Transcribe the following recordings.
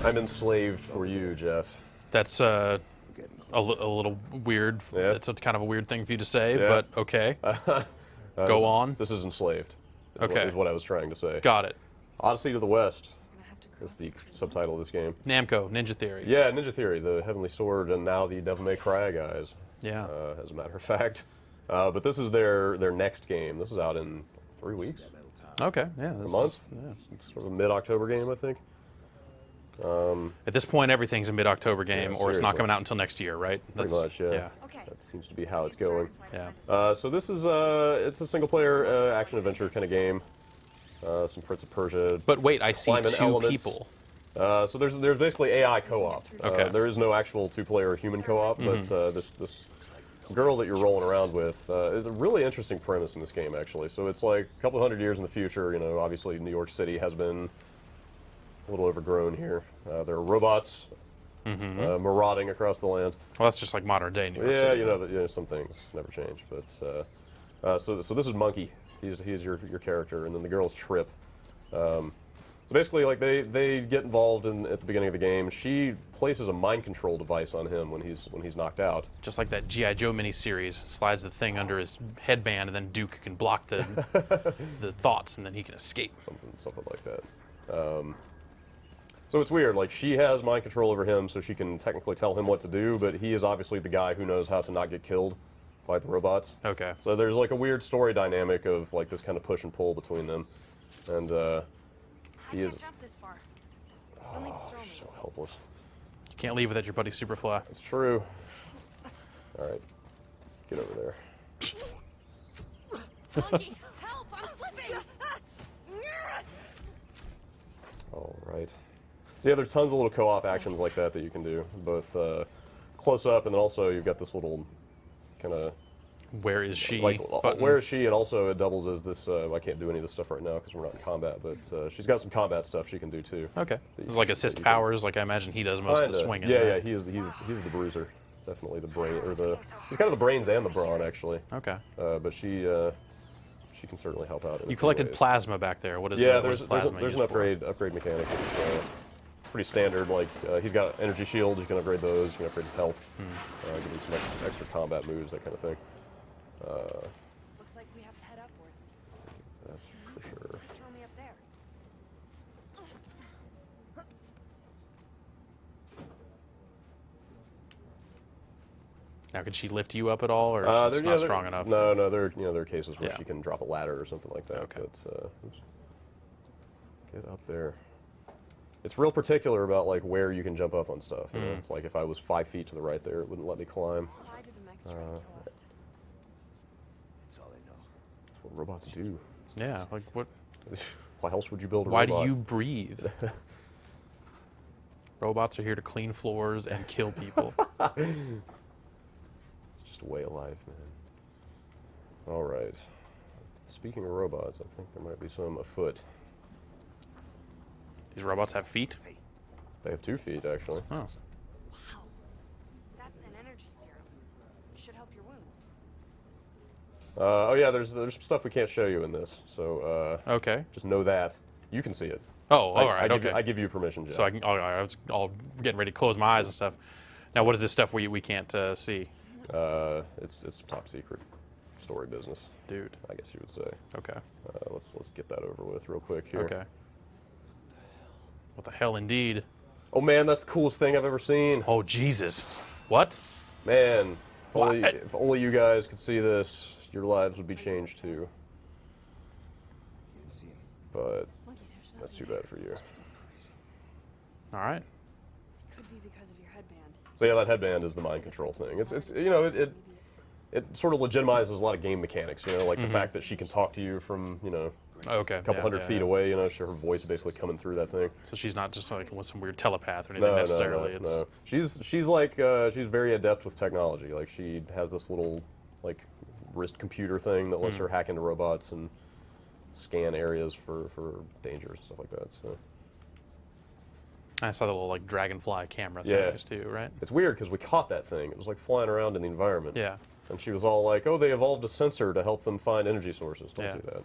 I'm enslaved for you, Jeff. That's a little weird. Yeah. It's a kind of a weird thing for you to say, Yeah. but okay. Go on. This is enslaved. Okay. Is what I was trying to say. Got it. Odyssey to the West is the subtitle of this game. Namco, Ninja Theory. Yeah, Ninja Theory, the Heavenly Sword, and now the Devil May Cry guys. Yeah. As a matter of fact. But this is their next game. This is out in 3 weeks. Okay. Yeah. A month? Yeah. It's sort of a mid-October game, I think. At this point, everything's a mid-October game, Yeah, or it's not seriously. coming out until next year, right? Pretty much, yeah. Yeah. That seems to be how it's going. Yeah. So this is it's a single-player action-adventure kind of game. Some Prince of Persia. But wait, I see Climbing two elements. people. So there's basically AI co-op. Okay. There is no actual two-player human co-op, but this girl that you're rolling around with is a really interesting premise in this game, actually. So it's like a couple hundred years in the future. You know, obviously New York City has been a little overgrown here. There are robots marauding across the land. Well, that's just like modern day New York Yeah, City. you know, some things never change. But so this is Monkey. He's your character, and then the girl's Trip. So basically, like they get involved at the beginning of the game. She places a mind control device on him when he's knocked out. Just like that G.I. Joe miniseries, slides the thing under his headband, and then Duke can block the the thoughts, and then he can escape. Something like that. So it's weird. Like she has mind control over him, so she can technically tell him what to do. But he is obviously the guy who knows how to not get killed by the robots. Okay. So there's like a weird story dynamic of like this kind of push and pull between them, and he is jump this far. You'll need to throw me. so helpless. You can't leave without your buddy Superfly. It's true. All right, get over there. Monkey, help! I'm slipping. All right. So yeah, there's tons of little co-op actions like that you can do, both close up and then also you've got this little kind of Where is she? like button. where is she, and also it doubles as this. I can't do any of this stuff right now because we're not in combat, but she's got some combat stuff she can do too. Okay. It's like assist powers, like I imagine he does most of the swinging. Yeah, right? yeah, he's the bruiser, definitely the brain or he's kind of the brains and the brawn actually. Okay. But she can certainly help out. In a You few collected ways. plasma back there. What is Yeah, what is there's plasma an used for? upgrade mechanic. It's pretty standard. Like he's got energy shield. You can upgrade those. You can upgrade his health. Give him some extra combat moves, that kind of thing. Looks like we have to head upwards. That's for sure. Throw me up there. Now, can she lift you up at all, or she's not strong enough? No, there are cases where Yeah. she can drop a ladder or something like that. Okay. But oops. Get up there. It's real particular about like where you can jump up on stuff. You know? It's like if I was 5 feet to the right there, it wouldn't let me climb. Why did the mechs try to kill us? That's all I know. That's what robots do. Yeah, like what? Why else would you build a Why robot? do you breathe? Robots are here to clean floors and kill people. It's just a way of life, man. All right. Speaking of robots, I think there might be some afoot. These robots have feet? They have 2 feet, actually. Oh. Wow. That's an energy serum. Should help your wounds. Oh yeah, there's some stuff we can't show you in this, so Okay. just know that. You can see it. Oh, all right, I give okay. I give you permission, Jeff. So I can. Oh, I was all getting ready to close my eyes and stuff. Now, what is this stuff we can't see, It's top secret story business, dude? I guess you would say. Okay. Let's get that over with real quick here. Okay. What the hell, indeed? Oh man, that's the coolest thing I've ever seen. Oh Jesus! What? Man, What? if only you guys could see this, your lives would be changed too. You didn't see him. But Monkey, there's that's nothing. too bad for you. Crazy. All right. Could be because of your headband. So yeah, that headband is the mind control thing. It's you know it sort of legitimizes a lot of game mechanics. You know, like the fact that she can talk to you from Okay. a couple hundred feet away. You know, her voice basically coming through that thing. So she's not just like with some weird telepath or anything No, necessarily. no, It's no. She's like she's very adept with technology. Like she has this little like wrist computer thing that lets her hack into robots and scan areas for dangers and stuff like that. So I saw the little like dragonfly camera Yeah. things too, right? it's weird because we caught that thing. It was like flying around in the environment. Yeah. And she was all like, "Oh, they evolved a sensor to help them find energy sources." Don't Yeah. do that.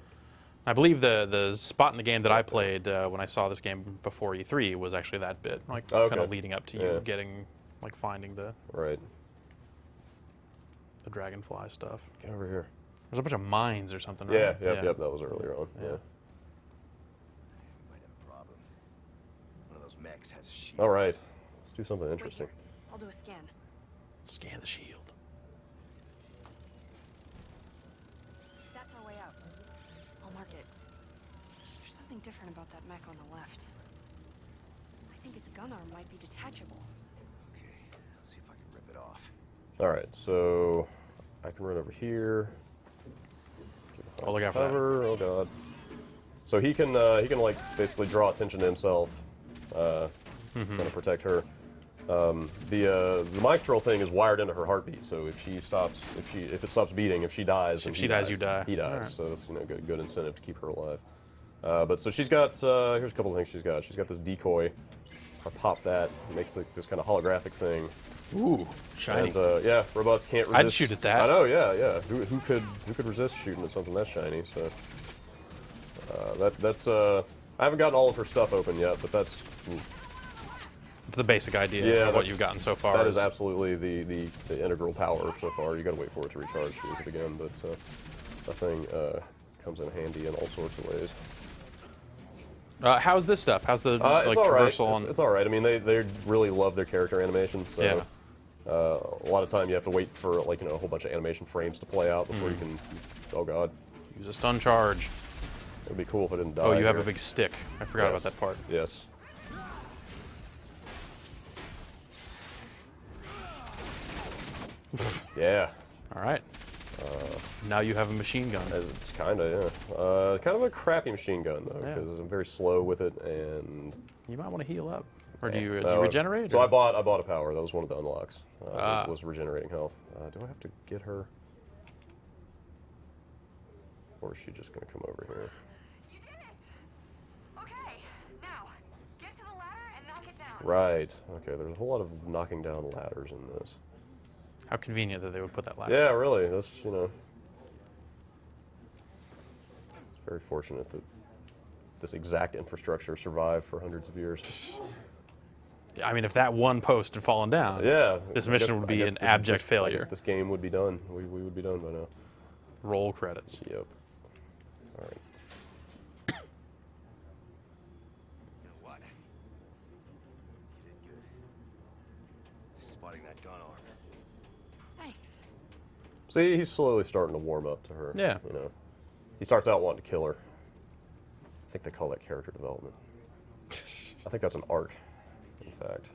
I believe the spot in the game that I played when I saw this game before E3 was actually that bit, like Oh, kind of okay. leading up to Yeah. you getting, like finding the Right. dragonfly stuff. Get over here. There's a bunch of mines or something, right? Yeah, yep. That was earlier on. Yeah. Yeah. Might have a problem. One of those mechs has a shield. All right. Let's do something Wait interesting. here. I'll do a scan. Scan the shield. That's our way out. I'll mark it. There's something different about that mech on the left. I think its gun arm might be detachable. Okay, I'll see if I can rip it off. All right. So I can run over here. Oh, look out for that. Cover. Oh god. So he can like basically draw attention to himself, kind of protect her. The Maestro thing is wired into her heartbeat. So if it stops beating, if she dies, then If he she dies, you die. He dies. Alright. So that's good incentive to keep her alive. But so she's got here's a couple of things she's got. She's got this decoy. I pop that. It makes this kind of holographic thing. Ooh, shiny. And yeah, robots can't resist. I'd shoot at that. I know, yeah. Who could resist shooting at something that shiny? So that's I haven't gotten all of her stuff open yet, but that's The basic idea Yeah, of what that's- you've gotten so far. that is absolutely the integral power so far. You got to wait for it to recharge to use it again, but that thing comes in handy in all sorts of ways. How's this stuff? How's the It's like all right. traversal? It's all right. I mean, they really love their character animation, so. Yeah. A lot of time you have to wait for a whole bunch of animation frames to play out before you can. Oh god, Use a stun charge. it would be cool if I didn't die. Oh, you have a here. big stick. I forgot Yes. about that part. Yes. Yeah, All right. Now you have a machine gun. it's kind of kind of a crappy machine gun though, Yeah. because I'm very slow with it, and You might want to heal up, or do you No, regenerate? So or- I bought a power. That was one of the unlocks. Was regenerating health. Do I have to get her, or is she just gonna come over here? You did it! Okay, now, get to the ladder and knock it down. Right. Okay. There's a whole lot of knocking down ladders in this. How convenient that they would put that ladder. Yeah, really. That's it's very fortunate that this exact infrastructure survived for hundreds of years. I mean, if that one post had fallen down, Yeah. This I mission guess- would I be guess an this- abject this- I failure. guess this game would be done. We would be done by now. roll credits. Yep. All right. You know what? You did good. Spotting that gun arm. Thanks. See, he's slowly starting to warm up to her. Yeah. He starts out wanting to kill her. I think they call that character development. I think that's an arc, in fact.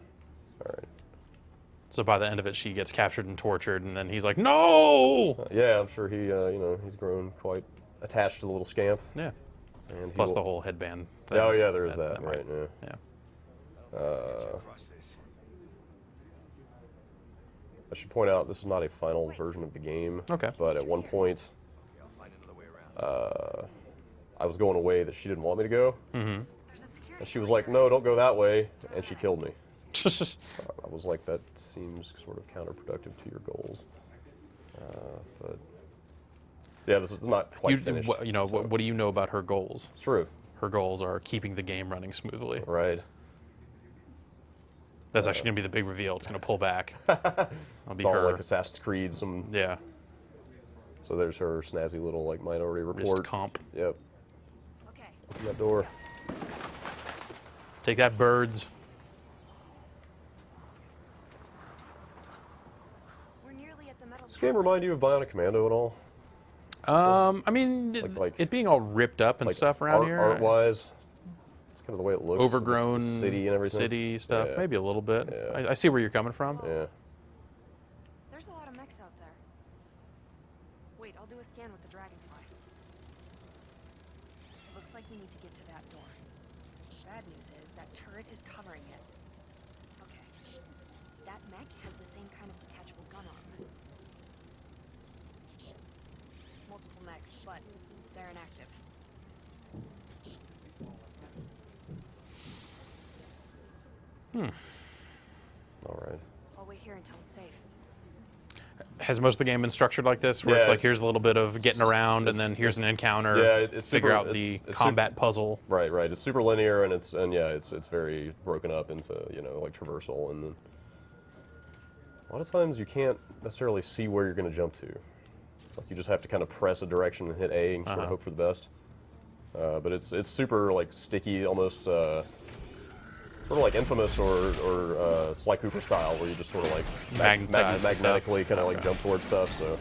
All right. So by the end of it, she gets captured and tortured, and then he's like, "No!" Yeah, I'm sure he, he's grown quite attached to the little scamp. Yeah. And he Plus will- the whole headband thing. Oh yeah, there is that. might- Right. Yeah. Yeah. Get you across this. I should point out this is not a final version of the game. Okay. But at one point, Okay, I'll find another way around. I was going a way that she didn't want me to go, There's a security and she was like, "No, don't go that way," and she killed me. Mm-hmm. I was like, "That seems sort of counterproductive to your goals." But yeah, this is not quite finished. what so- do you know about her goals? It's true, Her goals are keeping the game running smoothly. right? That's actually going to be the big reveal. It's going to pull back. That'll be It's all her. like Assassin's Creed. Some Yeah. so there's her snazzy little like minority Wrist report. comp. Yep. Okay, Open that door. Take that, birds. we're nearly at the metal Does this game remind you of Bionic Commando at all? I mean, Like- it being all ripped up and Like stuff around here. Art-wise, it's kind of the way it looks. with the Overgrown city and everything. city stuff. Yeah. Maybe a little bit. Yeah. I see where you're coming from. Yeah. There's a lot of mechs out there. Wait, I'll do a scan with the dragonfly. Looks like we need to get to that door. Bad news is that turret is covering it. Okay. That mech has the same kind of detachable gun arm. Multiple mechs, but they're inactive. All right. I'll wait here until it's safe. Has most of the game been structured like this, where Yeah, it's like it's- here's a little bit of getting around, and it's- then here's an encounter? Yeah, it's figure super, out the it's combat puzzle. Right, right. It's super linear, and it's very broken up into like traversal, and then a lot of times you can't necessarily see where you're going to jump to. Like you just have to kind of press a direction and hit A and sort of hope for the best. But it's super like sticky, almost sort of like Infamous or Sly Cooper style, where you just sort of like Magnetize magnetically stuff. kind of like jump towards stuff. So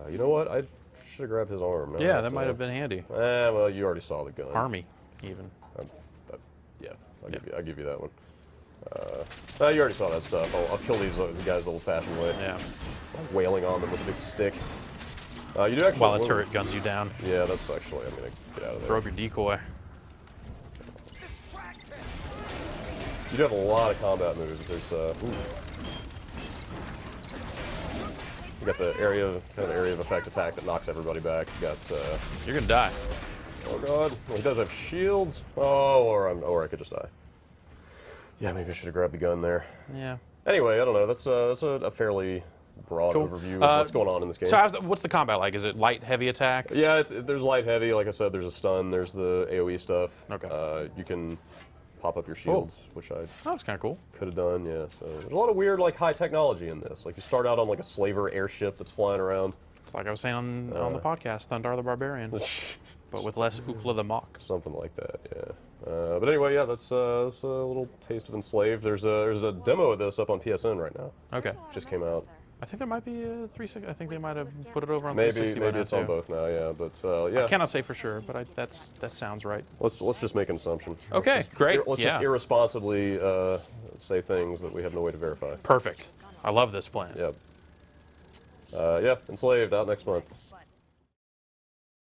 you know what? I should have grabbed his arm. Now I Yeah, have that to- might have been handy. well, you already saw the gun. Army, even. Yeah, I'll give you that one. You already saw that stuff. I'll kill these guys the old-fashioned way. Yeah. Wailing on them with a big stick. You do actually. While a turret guns you down. Yeah, that's actually. I'm gonna get out of Throw there. up your decoy. You do have a lot of combat moves. There's ooh. You got the area of effect attack that knocks everybody back. You got. You're gonna die. Oh god. Well, he does have shields. Oh, or I could just die. Yeah, maybe I should have grabbed the gun there. Yeah. Anyway, I don't know. That's a fairly broad Cool. overview of what's going on in this game. So what's the combat like? Is it light, heavy attack? Yeah, there's light, heavy. Like I said, there's a stun. There's the AOE stuff. Okay. You can pop up your shields, which I Oh, that's kind of cool. could have done. Yeah. So there's a lot of weird, like high technology in this. Like you start out on like a slaver airship that's flying around. It's like I was saying on the podcast, Thundar the Barbarian, but with less Ukla the Mock. Something like that. Yeah. But anyway, yeah, that's a little taste of Enslaved. There's a demo of this up on PSN right now. Okay. There's a lot of Just mess came out. there. I think there might be a 360. I think they might have put it over on Maybe 360 by now, it's on too. both now. Yeah. But yeah. I cannot say for sure, but that sounds right. Let's just make an assumption. Okay, great. Let's yeah. just irresponsibly say things that we have no way to verify. Perfect. I love this plan. Yeah. Yeah, Enslaved out next month.